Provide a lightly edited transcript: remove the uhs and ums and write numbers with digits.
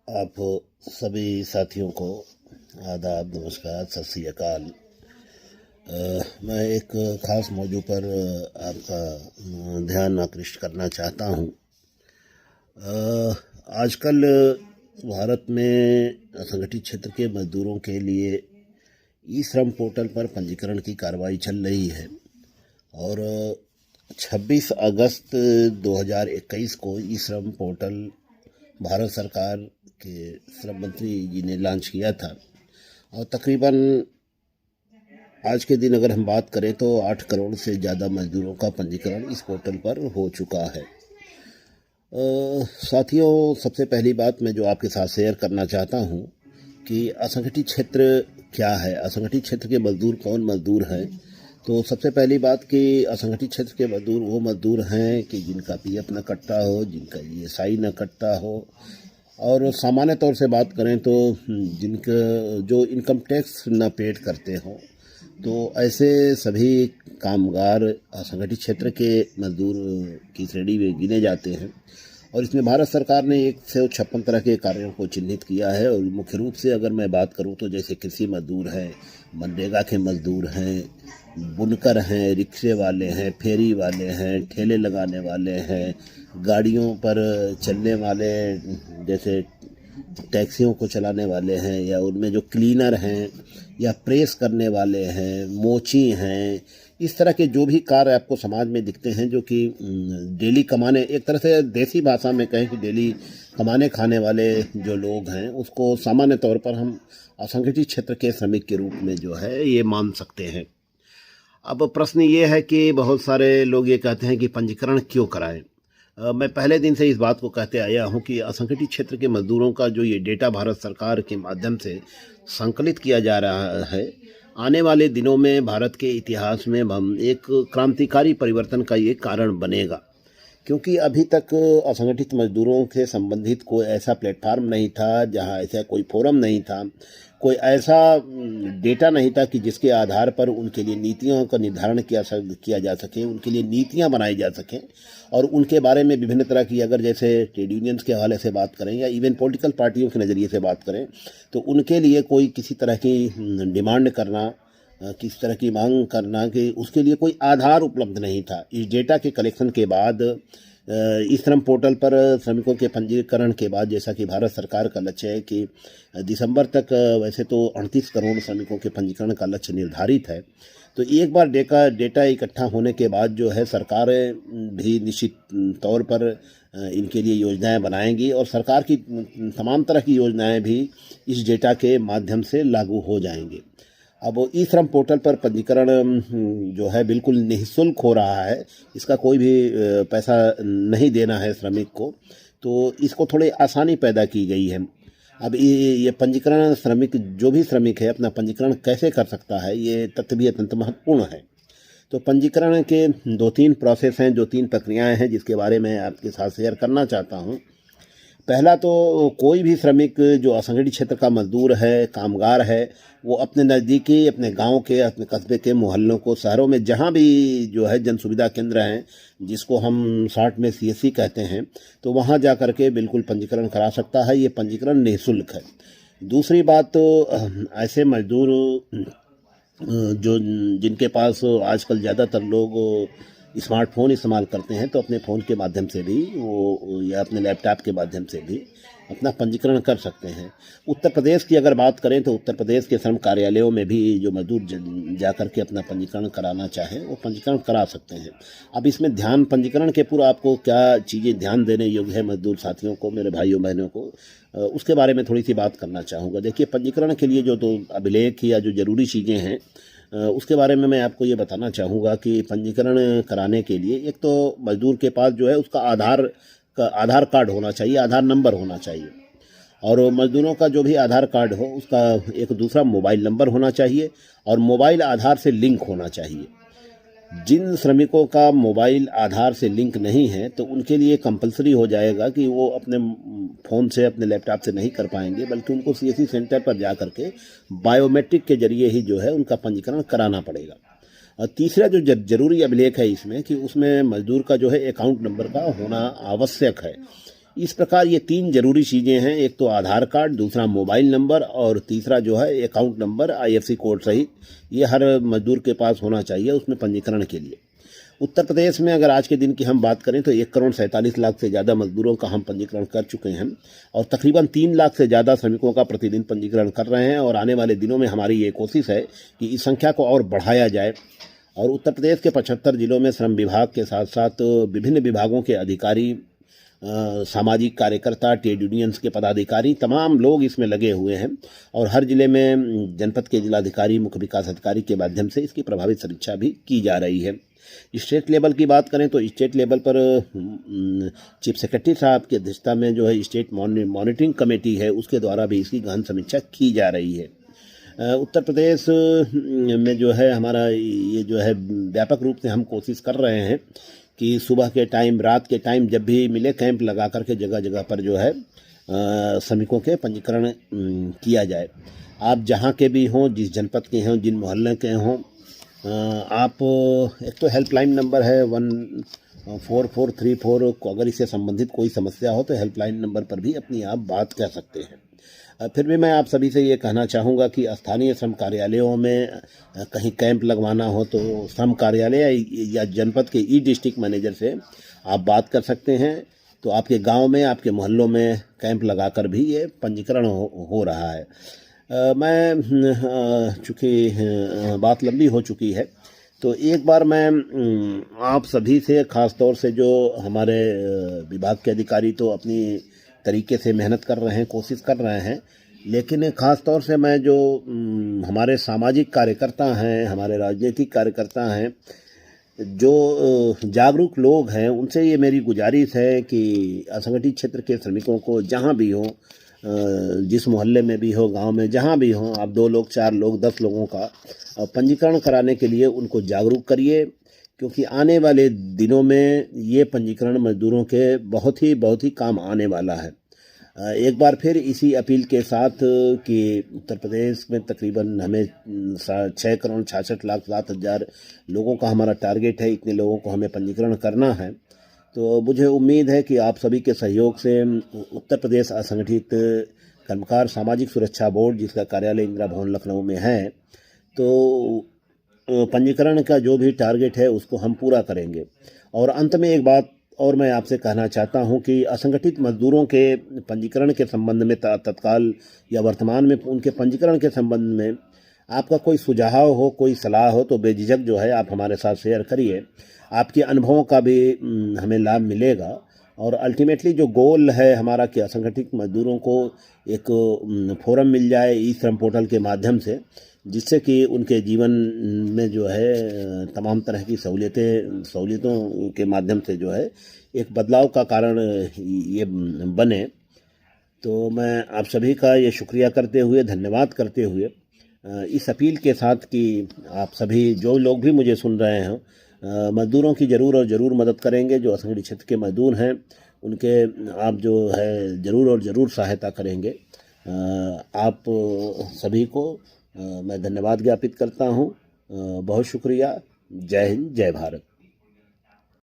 आप सभी साथियों को आदाब, नमस्कार, सत श्री अकाल। मैं एक ख़ास मौजू पर आपका ध्यान आकृष्ट करना चाहता हूँ। आजकल भारत में असंगठित क्षेत्र के मजदूरों के लिए ई श्रम पोर्टल पर पंजीकरण की कार्रवाई चल रही है और 26 अगस्त 2021 को ई श्रम पोर्टल भारत सरकार के श्रम मंत्री जी ने लॉन्च किया था और तकरीबन आज के दिन अगर हम बात करें तो 8 करोड़ से ज़्यादा मजदूरों का पंजीकरण इस पोर्टल पर हो चुका है। साथियों, सबसे पहली बात मैं जो आपके साथ शेयर करना चाहता हूँ कि असंगठित क्षेत्र क्या है, असंगठित क्षेत्र के मजदूर कौन मजदूर हैं। तो सबसे पहली बात कि असंगठित क्षेत्र के मजदूर वो मजदूर हैं कि जिनका पीएफ न कटता हो, जिनका ईएसआई न कटता हो, और सामान्य तौर से बात करें तो जिनका जो इनकम टैक्स न पेड करते हों, तो ऐसे सभी कामगार असंगठित क्षेत्र के मजदूर की श्रेणी में गिने जाते हैं। और इसमें भारत सरकार ने 156 तरह के कार्यों को चिन्हित किया है और मुख्य रूप से अगर मैं बात करूं तो जैसे कृषि मजदूर हैं, मनरेगा के मजदूर हैं, बुनकर हैं, रिक्शे वाले हैं, फेरी वाले हैं, ठेले लगाने वाले हैं, गाड़ियों पर चलने वाले जैसे टैक्सियों को चलाने वाले हैं, या उनमें जो क्लीनर हैं या प्रेस करने वाले हैं, मोची हैं, इस तरह के जो भी कार्य आपको समाज में दिखते हैं जो कि डेली कमाने, एक तरह से देसी भाषा में कहें कि डेली कमाने खाने वाले जो लोग हैं उसको सामान्य तौर पर हम असंगठित क्षेत्र के श्रमिक के रूप में जो है ये मान सकते हैं। अब प्रश्न ये है कि बहुत सारे लोग ये कहते हैं कि पंजीकरण क्यों कराएं। मैं पहले दिन से इस बात को कहते आया हूं कि असंगठित क्षेत्र के मजदूरों का जो ये डेटा भारत सरकार के माध्यम से संकलित किया जा रहा है, आने वाले दिनों में भारत के इतिहास में हम एक क्रांतिकारी परिवर्तन का ये कारण बनेगा। क्योंकि अभी तक असंगठित मजदूरों से संबंधित कोई ऐसा प्लेटफार्म नहीं था, जहां ऐसा कोई फोरम नहीं था, कोई ऐसा डेटा नहीं था कि जिसके आधार पर उनके लिए नीतियों का निर्धारण किया जा सके, उनके लिए नीतियां बनाई जा सकें और उनके बारे में विभिन्न तरह की, अगर जैसे ट्रेड यूनियंस के हवाले से बात करें या इवन पॉलिटिकल पार्टियों के नज़रिए से बात करें, तो उनके लिए कोई किसी तरह की डिमांड करना, किस तरह की मांग करना कि उसके लिए कोई आधार उपलब्ध नहीं था। इस डेटा के कलेक्शन के बाद इस श्रम पोर्टल पर श्रमिकों के पंजीकरण के बाद, जैसा कि भारत सरकार का लक्ष्य है कि दिसंबर तक वैसे तो 38 करोड़ श्रमिकों के पंजीकरण का लक्ष्य निर्धारित है, तो एक बार डेटा इकट्ठा होने के बाद जो है सरकारें भी निश्चित तौर पर इनके लिए योजनाएं बनाएंगी और सरकार की तमाम तरह की योजनाएं भी इस डेटा के माध्यम से लागू हो जाएंगी। अब ई श्रम पोर्टल पर पंजीकरण जो है बिल्कुल निःशुल्क हो रहा है, इसका कोई भी पैसा नहीं देना है श्रमिक को, तो इसको थोड़ी आसानी पैदा की गई है। अब ये पंजीकरण श्रमिक, जो भी श्रमिक है अपना पंजीकरण कैसे कर सकता है, ये तथ्य भी अत्यंत महत्वपूर्ण है। तो पंजीकरण के 2-3 प्रोसेस हैं, जो 3 प्रक्रियाएं हैं जिसके बारे में आपके साथ शेयर करना चाहता हूँ। पहला तो कोई भी श्रमिक जो असंगठित क्षेत्र का मजदूर है, कामगार है, वो अपने नज़दीकी, अपने गांव के, अपने कस्बे के, मोहल्लों को, शहरों में जहां भी जो है जन सुविधा केंद्र हैं, जिसको हम शॉर्ट में सीएससी कहते हैं, तो वहां जा कर के बिल्कुल पंजीकरण करा सकता है। ये पंजीकरण निःशुल्क है। दूसरी बात, तो ऐसे मजदूर जो जिनके पास आजकल ज़्यादातर लोग स्मार्टफोन इस्तेमाल करते हैं, तो अपने फ़ोन के माध्यम से भी वो या अपने लैपटॉप के माध्यम से भी अपना पंजीकरण कर सकते हैं। उत्तर प्रदेश की अगर बात करें तो उत्तर प्रदेश के श्रम कार्यालयों में भी जो मजदूर जा कर के अपना पंजीकरण कराना चाहें वो पंजीकरण करा सकते हैं। अब इसमें ध्यान, पंजीकरण के पूर्व आपको क्या चीज़ें ध्यान देने योग्य है मजदूर साथियों को, मेरे भाइयों बहनों को, उसके बारे में थोड़ी सी बात करना चाहूँगा। देखिए, पंजीकरण के लिए जो तो अभिलेख या जो ज़रूरी चीज़ें हैं उसके बारे में मैं आपको ये बताना चाहूँगा कि पंजीकरण कराने के लिए एक तो मजदूर के पास जो है उसका आधार कार्ड होना चाहिए, आधार नंबर होना चाहिए, और मजदूरों का जो भी आधार कार्ड हो उसका एक दूसरा मोबाइल नंबर होना चाहिए और मोबाइल आधार से लिंक होना चाहिए। जिन श्रमिकों का मोबाइल आधार से लिंक नहीं है तो उनके लिए कंपलसरी हो जाएगा कि वो अपने फ़ोन से, अपने लैपटॉप से नहीं कर पाएंगे, बल्कि उनको सीएससी सेंटर पर जा कर के बायोमेट्रिक के जरिए ही जो है उनका पंजीकरण कराना पड़ेगा। और तीसरा जो जरूरी अभिलेख है इसमें कि उसमें मजदूर का जो है अकाउंट नंबर का होना आवश्यक है। इस प्रकार ये 3 जरूरी चीज़ें हैं, एक तो आधार कार्ड, दूसरा मोबाइल नंबर और तीसरा जो है अकाउंट नंबर, IFSC कोड सहित ये हर मजदूर के पास होना चाहिए उसमें पंजीकरण के लिए। उत्तर प्रदेश में अगर आज के दिन की हम बात करें तो 1,47,00,000 से ज़्यादा मजदूरों का हम पंजीकरण कर चुके हैं और तकरीबन 3 लाख से ज़्यादा श्रमिकों का प्रतिदिन पंजीकरण कर रहे हैं और आने वाले दिनों में हमारी ये कोशिश है कि इस संख्या को और बढ़ाया जाए। और उत्तर प्रदेश के 75 जिलों में श्रम विभाग के साथ साथ विभिन्न विभागों के अधिकारी, सामाजिक कार्यकर्ता, ट्रेड यूनियंस के पदाधिकारी, तमाम लोग इसमें लगे हुए हैं और हर जिले में जनपद के जिलाधिकारी, मुख्य विकास अधिकारी के माध्यम से इसकी प्रभावित समीक्षा भी की जा रही है। स्टेट लेवल की बात करें तो स्टेट लेवल पर चीफ सेक्रेटरी साहब की अध्यक्षता में जो है स्टेट मॉनिटरिंग कमेटी है, उसके द्वारा भी इसकी गहन समीक्षा की जा रही है। उत्तर प्रदेश में जो है हमारा ये जो है व्यापक रूप से हम कोशिश कर रहे हैं कि सुबह के टाइम, रात के टाइम जब भी मिले कैंप लगा करके जगह जगह पर जो है श्रमिकों के पंजीकरण किया जाए। आप जहाँ के भी हों, जिस जनपद के हों, जिन मोहल्ले के हों, आप एक तो हेल्पलाइन नंबर है 14434 को अगर इससे संबंधित कोई समस्या हो तो हेल्पलाइन नंबर पर भी अपनी आप बात कह सकते हैं। फिर भी मैं आप सभी से ये कहना चाहूँगा कि स्थानीय श्रम कार्यालयों में कहीं कैंप लगवाना हो तो श्रम कार्यालय या जनपद के डिस्ट्रिक्ट मैनेजर से आप बात कर सकते हैं। तो आपके गांव में, आपके मोहल्लों में कैंप लगाकर भी ये पंजीकरण हो रहा है। मैं चूँकि बात लंबी हो चुकी है तो एक बार मैं आप सभी से, ख़ास तौर से जो हमारे विभाग के अधिकारी तो अपनी तरीके से मेहनत कर रहे हैं, कोशिश कर रहे हैं, लेकिन ख़ास तौर से मैं जो हमारे सामाजिक कार्यकर्ता हैं, हमारे राजनीतिक कार्यकर्ता हैं, जो जागरूक लोग हैं, उनसे ये मेरी गुजारिश है कि असंगठित क्षेत्र के श्रमिकों को जहाँ भी हो, जिस मोहल्ले में भी हो, गांव में जहाँ भी हो, आप 2 लोग, 4 लोग, 10 लोगों का पंजीकरण कराने के लिए उनको जागरूक करिए, क्योंकि आने वाले दिनों में ये पंजीकरण मजदूरों के बहुत ही काम आने वाला है। एक बार फिर इसी अपील के साथ कि उत्तर प्रदेश में तकरीबन हमें 6,66,07,000 लोगों का हमारा टारगेट है, इतने लोगों को हमें पंजीकरण करना है। तो मुझे उम्मीद है कि आप सभी के सहयोग से उत्तर प्रदेश असंगठित कर्मकार सामाजिक सुरक्षा बोर्ड, जिसका कार्यालय इंदिरा भवन लखनऊ में है, तो पंजीकरण का जो भी टारगेट है उसको हम पूरा करेंगे। और अंत में एक बात और मैं आपसे कहना चाहता हूं कि असंगठित मजदूरों के पंजीकरण के संबंध में तत्काल या वर्तमान में उनके पंजीकरण के संबंध में आपका कोई सुझाव हो, कोई सलाह हो तो बेझिझक जो है आप हमारे साथ शेयर करिए। आपके अनुभवों का भी हमें लाभ मिलेगा और अल्टीमेटली जो गोल है हमारा कि असंगठित मजदूरों को एक फोरम मिल जाए ई श्रम पोर्टल के माध्यम से, जिससे कि उनके जीवन में जो है तमाम तरह की सहूलियतों के माध्यम से जो है एक बदलाव का कारण ये बने। तो मैं आप सभी का ये शुक्रिया करते हुए, धन्यवाद करते हुए, इस अपील के साथ कि आप सभी जो लोग भी मुझे सुन रहे हैं मजदूरों की ज़रूर मदद करेंगे। जो असंगठित क्षेत्र के मजदूर हैं उनके आप जो है ज़रूर सहायता करेंगे। आप सभी को मैं धन्यवाद ज्ञापित करता हूँ। बहुत शुक्रिया। जय हिंद, जय भारत।